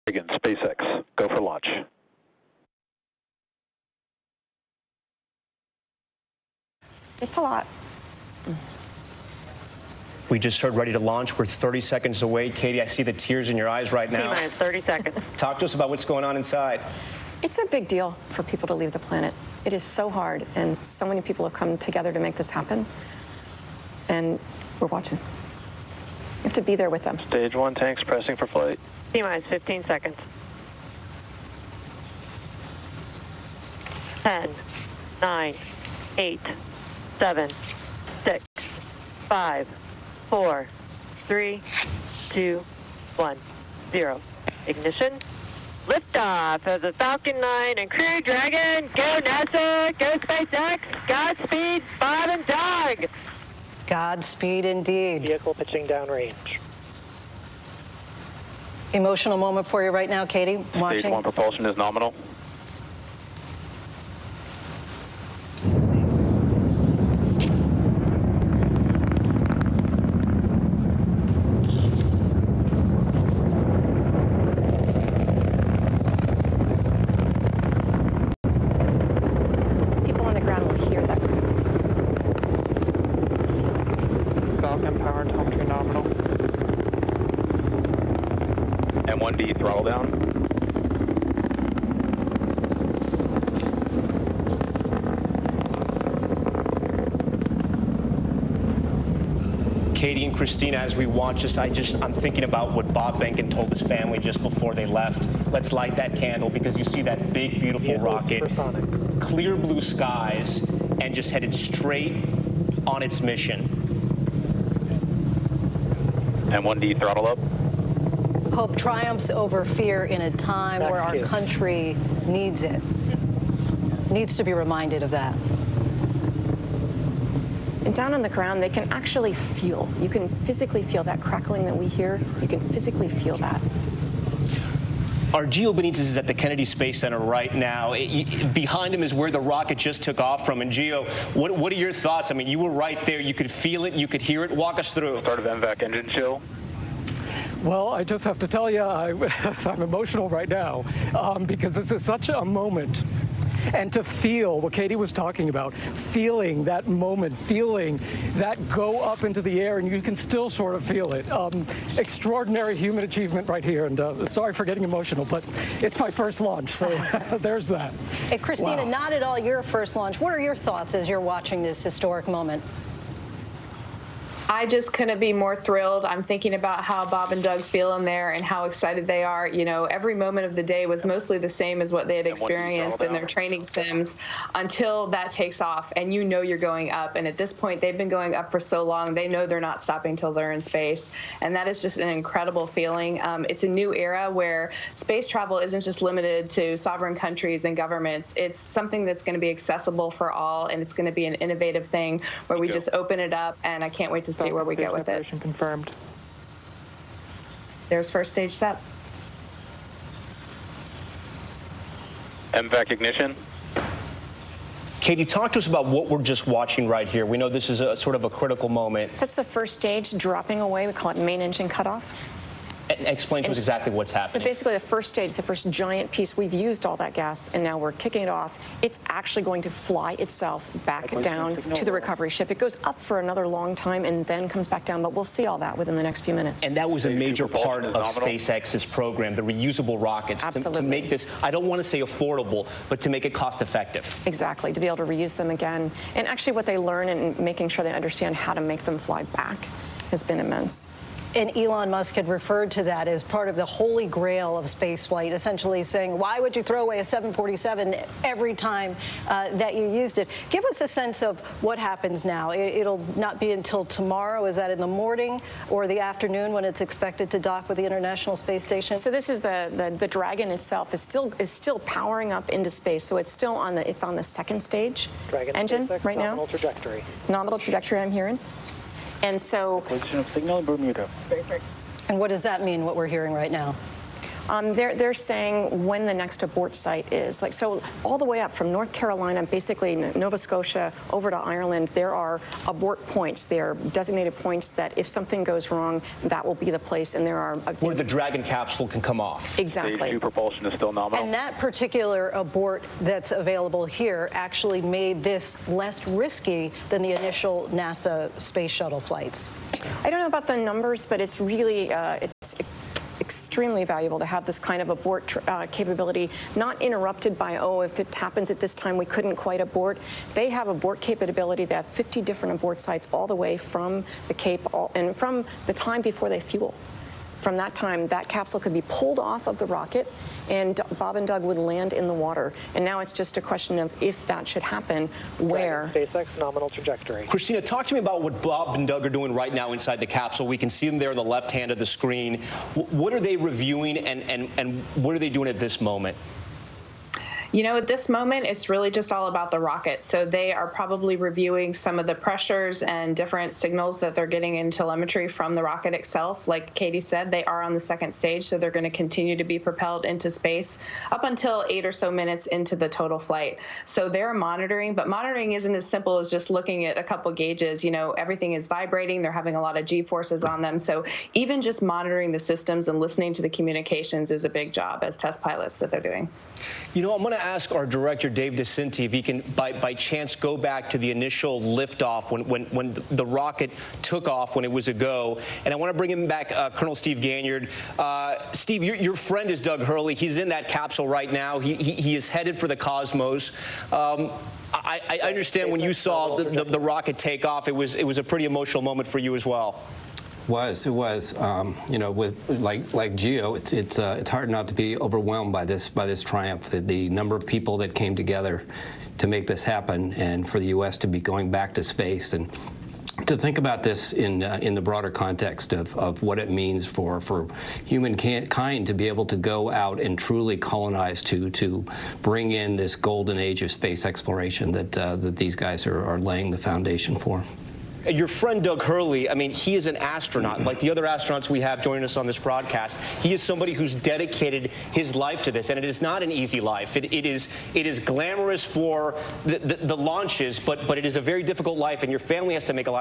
Again, SpaceX, go for launch. It's a lot. We just heard ready to launch. We're 30 seconds away. Katie, I see the tears in your eyes right now. T-minus 30 seconds. Talk to us about what's going on inside. It's a big deal for people to leave the planet. It is so hard, and so many people have come together to make this happen. And we're watching. You have to be there with them. Stage 1 tanks pressing for flight. T-minus 15 seconds. 10, 9, 8, 7, 6, 5, 4, 3, 2, 1, 0. Ignition. Liftoff of the Falcon 9 and Crew Dragon. Go NASA, go SpaceX. Godspeed, Bob and Doug. Godspeed indeed. Vehicle pitching downrange. Emotional moment for you right now, Katie, watching. Stage 1 propulsion is nominal. People on the ground will hear that crackling. Feel it. Falcon power and telemetry nominal. M1D throttle down. Katie and Christina, as we watch this, I'm thinking about what Bob Behnken told his family just before they left. Let's light that candle because you see that big, beautiful rocket, clear blue skies, and just headed straight on its mission. M1D throttle up. Hope triumphs over fear in a time where our country needs it. Needs to be reminded of that. And down on the ground, they can actually feel. You can physically feel that crackling that we hear. You can physically feel that. Our Gio Benitez is at the Kennedy Space Center right now. Behind him is where the rocket just took off from. And Gio, what are your thoughts? I mean, you were right there. You could feel it. You could hear it. Walk us through. Start of MVAC engine chill. Well, I just have to tell you, I'm emotional right now because this is such a moment. And to feel what Katie was talking about, feeling that moment, feeling that go up into the air, and you can still sort of feel it. Extraordinary human achievement right here. And sorry for getting emotional, but it's my first launch, so there's that. Hey, Christina, Wow. not at all your first launch. What are your thoughts as you're watching this historic moment? I just couldn't be more thrilled. I'm thinking about how Bob and Doug feel in there and how excited they are. You know, every moment of the day was mostly the same as what they had experienced in their training sims until that takes off. And you know you're going up. And at this point, they've been going up for so long, they know they're not stopping till they're in space. And that is just an incredible feeling. It's a new era where space travel isn't just limited to sovereign countries and governments. It's something that's going to be accessible for all, and it's going to be an innovative thing where we just open it up, and I can't wait to see where we get with it. Confirmed. There's first stage set. MVAC ignition. Katie, talk to us about what we're just watching right here. We know this is a sort of a critical moment. So that's the first stage dropping away. We call it main engine cutoff. Explain to us exactly what's happening. So basically the first stage, the first giant piece, we've used all that gas and now we're kicking it off. It's actually going to fly itself back down to the recovery ship. It goes up for another long time and then comes back down, but we'll see all that within the next few minutes. And that was a major part of SpaceX's program, the reusable rockets. Absolutely. To make this, I don't want to say affordable, but to make it cost effective. Exactly, to be able to reuse them again. And actually what they learn and making sure they understand how to make them fly back has been immense. And Elon Musk had referred to that as part of the holy grail of spaceflight, essentially saying, why would you throw away a 747 every time that you used it? Give us a sense of what happens now. It'll not be until tomorrow. Is that in the morning or the afternoon when it's expected to dock with the International Space Station? So this is the Dragon itself is still powering up into space. So it's still on the second stage Dragon engine SpaceX, right now. Nominal trajectory. Nominal trajectory, I'm hearing. And so Position of signal in Bermuda. And what does that mean, what we're hearing right now? They're saying when the next abort site is. Like, so all the way up from North Carolina, basically Nova Scotia, over to Ireland, there are abort points. They are designated points that if something goes wrong, that will be the place. And there are where the Dragon capsule can come off. Exactly. Stage 2 propulsion is still nominal. And that particular abort that's available here actually made this less risky than the initial NASA space shuttle flights. I don't know about the numbers, but it's really it's extremely valuable to have this kind of abort capability, not interrupted by, oh, if it happens at this time, we couldn't quite abort. They have abort capability. They have 50 different abort sites all the way from the Cape and from the time before they fuel. From that time, that capsule could be pulled off of the rocket and Bob and Doug would land in the water. And now it's just a question of if that should happen, where. SpaceX nominal trajectory. Christina, talk to me about what Bob and Doug are doing right now inside the capsule. We can see them there on the left hand of the screen. What are they reviewing and what are they doing at this moment? You know, at this moment, it's really just all about the rocket. So they are probably reviewing some of the pressures and different signals that they're getting in telemetry from the rocket itself. Like Katie said, they are on the second stage, so they're going to continue to be propelled into space up until 8 or so minutes into the total flight. So they're monitoring, but monitoring isn't as simple as just looking at a couple gauges. You know, everything is vibrating. They're having a lot of G-forces on them. So even just monitoring the systems and listening to the communications is a big job as test pilots that they're doing. You know, I'm going to ask our director, Dave DeCinti, if he can, by chance, go back to the initial liftoff when the rocket took off, when it was a go. And I want to bring him back, Colonel Steve Ganyard. Steve, your friend is Doug Hurley. He's in that capsule right now. He is headed for the cosmos. I understand when you saw the rocket take off, it was a pretty emotional moment for you as well. It was. You know, with like Gio, it's hard not to be overwhelmed by this triumph. The number of people that came together to make this happen, and for the U.S. to be going back to space, and to think about this in the broader context of what it means for humankind to be able to go out and truly colonize, to bring in this golden age of space exploration that these guys are laying the foundation for. Your friend Doug Hurley, I mean, he is an astronaut. Like the other astronauts we have joining us on this broadcast, he is somebody who's dedicated his life to this, and it is not an easy life. It is glamorous for the launches, but it is a very difficult life, and your family has to make a lot